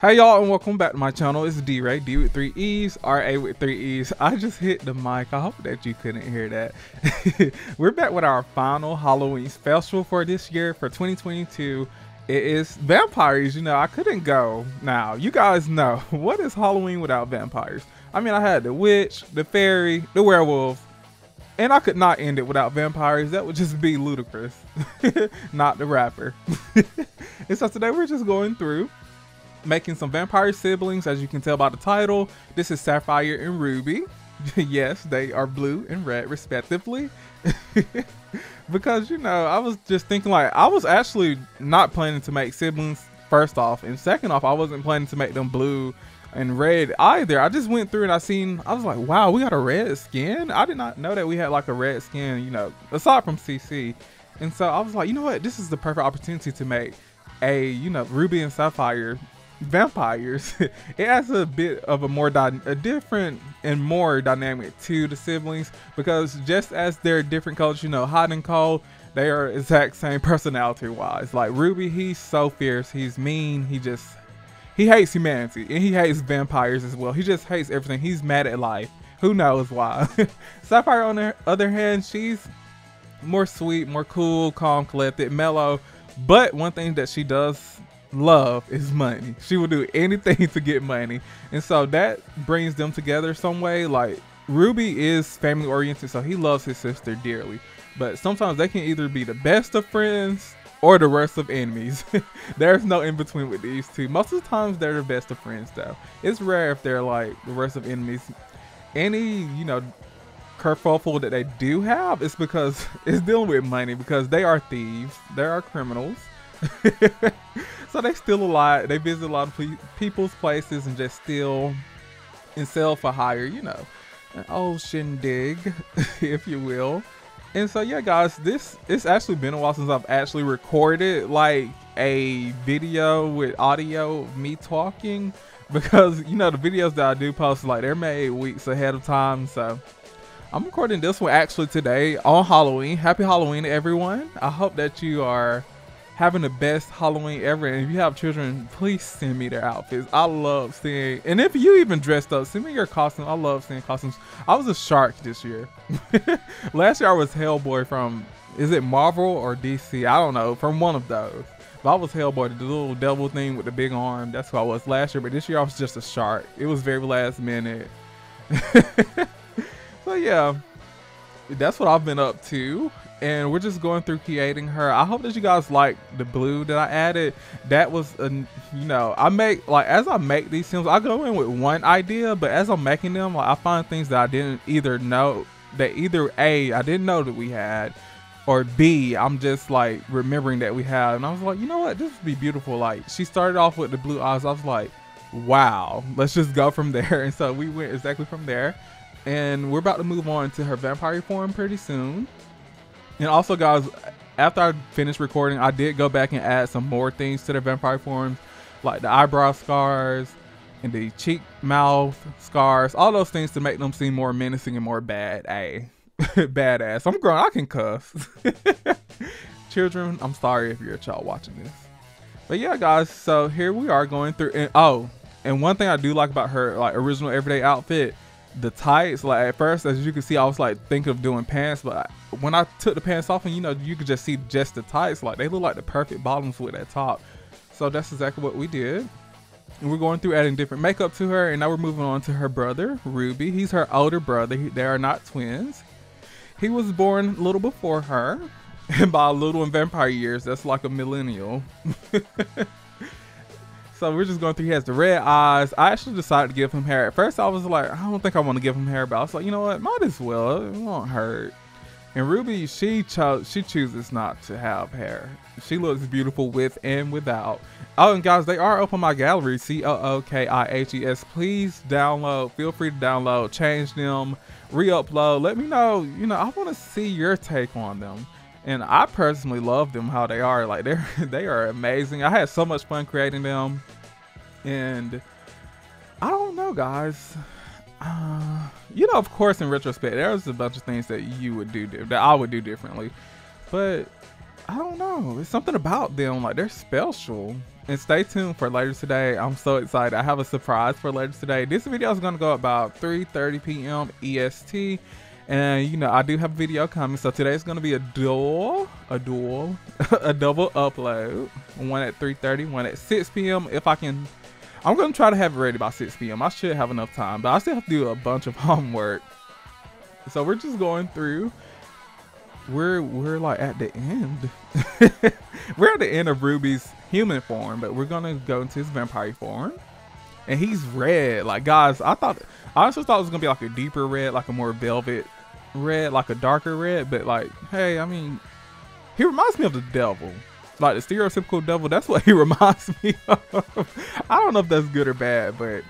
Hey y'all, and welcome back to my channel. It's deeeraeee, D with 3 E's, R-A with 3 E's. I just hit the mic. I hope that you couldn't hear that. We're back with our final Halloween special for this year, for 2022. It is vampires. You know, I couldn't go. Now, you guys know, what is Halloween without vampires? I mean, I had the witch, the fairy, the werewolf, and I could not end it without vampires. That would just be ludicrous. Not the rapper. And so today we're just going through making some vampire siblings. As you can tell by the title, this is Saphire and Ruby. Yes, they are blue and red respectively. Because, you know, I was just thinking, like, I was actually not planning to make siblings, first off, and second off, I wasn't planning to make them blue and red either. I just went through and I was like, wow, we got a red skin. I did not know that we had like a red skin, you know, aside from CC. And so I was like, you know what, this is the perfect opportunity to make a, you know, Ruby and Saphire vampires. It adds a bit of a different and more dynamic to the siblings, because just as they're different colors, you know, hot and cold, they are exact same personality wise. Like Ruby, he's so fierce, he's mean, he hates humanity, and he hates vampires as well. He just hates everything. He's mad at life. Who knows why? Saphire, on the other hand, she's more sweet, more cool, calm, collected, mellow. But one thing that she does love is money. She will do anything to get money, and so that brings them together some way. Like, Ruby is family oriented, so he loves his sister dearly, but sometimes they can either be the best of friends or the worst of enemies. There's no in between with these two. Most of the times they're the best of friends though. It's rare if they're like the worst of enemies. Any, you know, kerfuffle that they do have is because it's dealing with money, because they are thieves, they are criminals. So they steal a lot, they visit a lot of people's places and just steal and sell for hire, you know, an old shindig, if you will. And so yeah guys, it's actually been a while since I've actually recorded like a video with audio of me talking, because, you know, the videos that I do post, like, they're made weeks ahead of time. So I'm recording this one actually today on Halloween. Happy Halloween everyone. I hope that you are having the best Halloween ever, and if you have children, please send me their outfits. I love seeing, and if you even dressed up, send me your costume. I love seeing costumes. I was a shark this year. Last year I was Hellboy from, is it Marvel or DC? I don't know, from one of those. But I was Hellboy, the little devil thing with the big arm. That's who I was last year, but this year I was just a shark. It was very last minute. So yeah, that's what I've been up to. And we're just going through creating her. I hope that you guys like the blue that I added. That was a, you know, I make, like, as I make these sims, I go in with one idea, but as I'm making them, like, I find things that I didn't either know, that either A, I didn't know that we had, or B, I'm just like remembering that we had. And I was like, you know what, this would be beautiful. Like, she started off with the blue eyes. I was like, wow, let's just go from there. And so we went exactly from there. And we're about to move on to her vampire form pretty soon. And also guys, after I finished recording, I did go back and add some more things to their vampire forms, like the eyebrow scars and the cheek mouth scars, all those things to make them seem more menacing and more badass. I'm grown, I can cuss. Children, I'm sorry if you're a child watching this. But yeah guys, so here we are going through, and oh, and one thing I do like about her, like, original everyday outfit, the tights, like, at first, as you can see, I was like thinking of doing pants, but when I took the pants off, and, you know, you could just see just the tights, like, they look like the perfect bottoms with that top. So that's exactly what we did. And we're going through adding different makeup to her, and now we're moving on to her brother, Ruby. He's her older brother. They are not twins. He was born a little before her, and by a little in vampire years, that's like a millennial. So we're just going through, he has the red eyes. I actually decided to give him hair. At first I was like, I don't think I want to give him hair, but I was like, you know what, might as well, it won't hurt. And Ruby, she chooses not to have hair. She looks beautiful with and without. Oh, and guys, they are up on my gallery, Cookihes. Please download, feel free to download, change them, re-upload. Let me know, you know, I want to see your take on them. And I personally love them how they are. Like, they are amazing. I had so much fun creating them. And I don't know, guys. You know, of course, in retrospect, there's a bunch of things that you would do, that I would do differently. But I don't know. It's something about them. Like, they're special. And stay tuned for later today. I'm so excited. I have a surprise for later today. This video is going to go about 3:30 p.m. EST. And, you know, I do have a video coming. So today's going to be a double upload. One at 3:30, one at 6 p.m. If I can. I'm going to try to have it ready by 6 p.m. I should have enough time. But I still have to do a bunch of homework. So we're just going through. We're like at the end. We're at the end of Ruby's human form, but we're gonna go into his vampire form. And he's red. Like, guys, I honestly thought it was gonna be like a deeper red, like a more velvet red, like a darker red. But like, hey, I mean, he reminds me of the devil. Like the stereotypical devil, that's what he reminds me of. I don't know if that's good or bad, but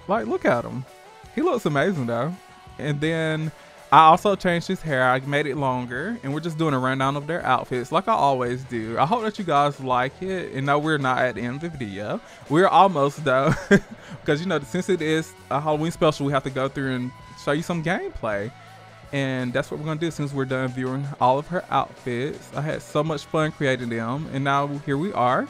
like, look at him. He looks amazing though. And then I also changed his hair. I made it longer, and we're just doing a rundown of their outfits like I always do. I hope that you guys like it. And no, we're not at the end of the video. We're almost though, because you know, since it is a Halloween special, we have to go through and show you some gameplay. And that's what we're gonna do since we're done viewing all of her outfits. I had so much fun creating them, and now here we are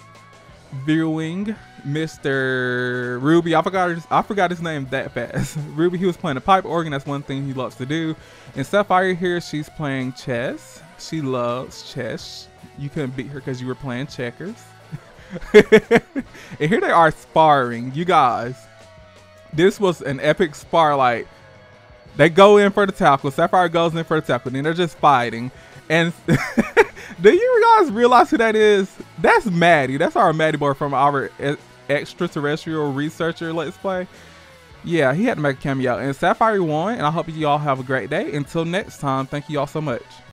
viewing Mr. Ruby. I forgot his name that fast. Ruby, he was playing the pipe organ. That's one thing he loves to do. And Saphire here, she's playing chess. She loves chess. You couldn't beat her because you were playing checkers. And here they are sparring. You guys, this was an epic spar. Like, they go in for the tackle. Saphire goes in for the tackle. Then they're just fighting. And do you guys realize who that is? That's Maddie. That's our Maddie boy from our extraterrestrial researcher Let's Play. Yeah, he had to make a cameo. And Saphire won. And I hope you all have a great day. Until next time, thank you all so much.